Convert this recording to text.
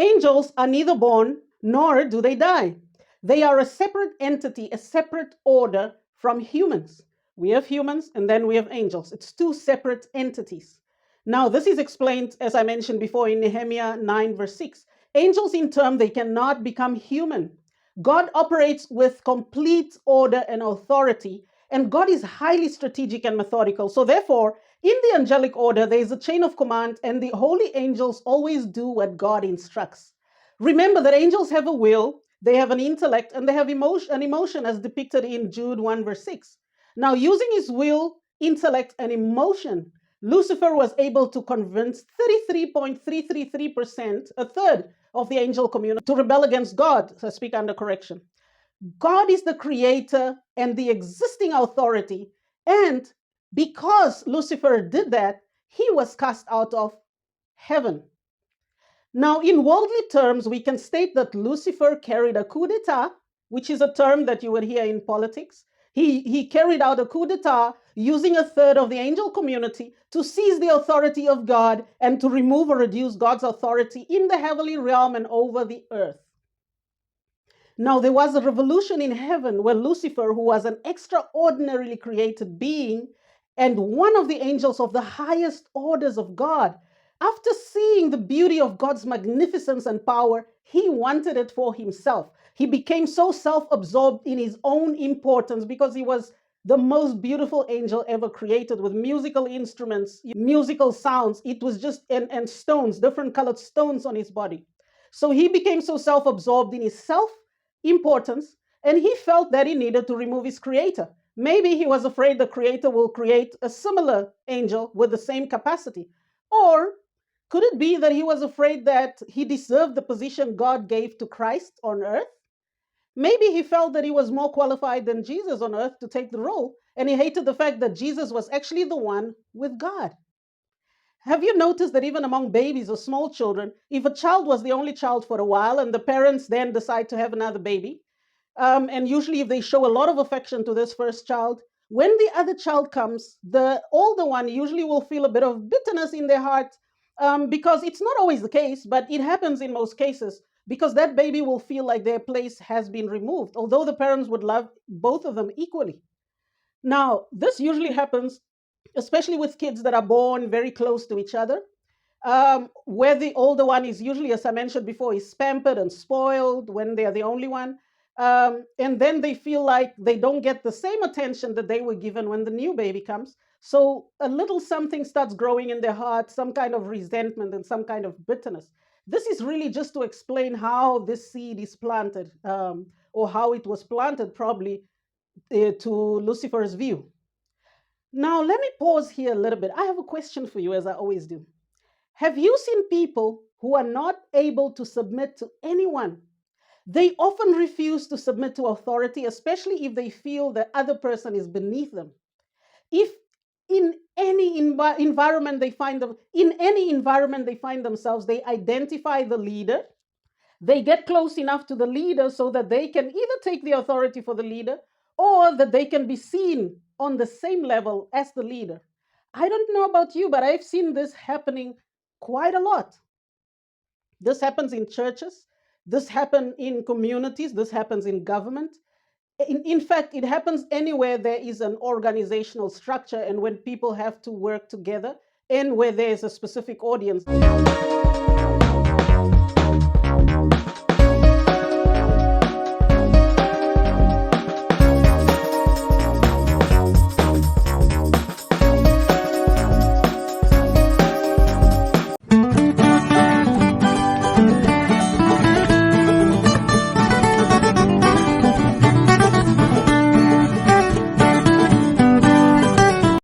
Angels are neither born nor do they die. They are a separate entity, a separate order from humans. We have humans and then we have angels. It's two separate entities. Now, this is explained, as I mentioned before, in Nehemiah 9, verse 6. Angels, in turn, they cannot become human. God operates with complete order and authority, and God is highly strategic and methodical. So, therefore, in the angelic order, there is a chain of command, and the holy angels always do what God instructs. Remember that angels have a will, they have an intellect, and they have an emotion as depicted in Jude 1, verse 6. Now, using his will, intellect, and emotion, Lucifer was able to convince 33.333%, a third of the angel community, to rebel against God. So I speak under correction. God is the creator and the existing authority. And because Lucifer did that, he was cast out of heaven. Now, in worldly terms, we can state that Lucifer carried a coup d'etat, which is a term that you would hear in politics. He carried out a coup d'etat using a third of the angel community to seize the authority of God and to remove or reduce God's authority in the heavenly realm and over the earth. Now, there was a revolution in heaven where Lucifer, who was an extraordinarily created being and one of the angels of the highest orders of God, after seeing the beauty of God's magnificence and power, he wanted it for himself. He became so self-absorbed in his own importance because he was the most beautiful angel ever created, with musical instruments, musical sounds. It was just, and stones, different colored stones on his body. So he became so self-absorbed in his self-importance, and he felt that he needed to remove his creator. Maybe he was afraid the creator will create a similar angel with the same capacity. Or could it be that he was afraid that he deserved the position God gave to Christ on earth? Maybe he felt that he was more qualified than Jesus on earth to take the role, and he hated the fact that Jesus was actually the one with God. Have you noticed that even among babies or small children, if a child was the only child for a while and the parents then decide to have another baby, and usually if they show a lot of affection to this first child, when the other child comes, the older one usually will feel a bit of bitterness in their heart, because it's not always the case, but it happens in most cases, because that baby will feel like their place has been removed, although the parents would love both of them equally. Now, this usually happens, especially with kids that are born very close to each other, where the older one is usually, as I mentioned before, is pampered and spoiled when they are the only one. And then they feel like they don't get the same attention that they were given when the new baby comes. So a little something starts growing in their heart, some kind of resentment and some kind of bitterness. This is really just to explain how this seed is planted, or how it was planted, probably to Lucifer's view. Now, let me pause here a little bit. I have a question for you, as I always do. Have you seen people who are not able to submit to anyone? They often refuse to submit to authority, especially if they feel the other person is beneath them. If in any environment they find themselves, they identify the leader. They get close enough to the leader so that they can either take the authority for the leader or that they can be seen on the same level as the leader. I don't know about you, but I've seen this happening quite a lot. This happens in churches. This happens in communities. This happens in government. In fact, it happens anywhere there is an organizational structure and when people have to work together and where there is a specific audience.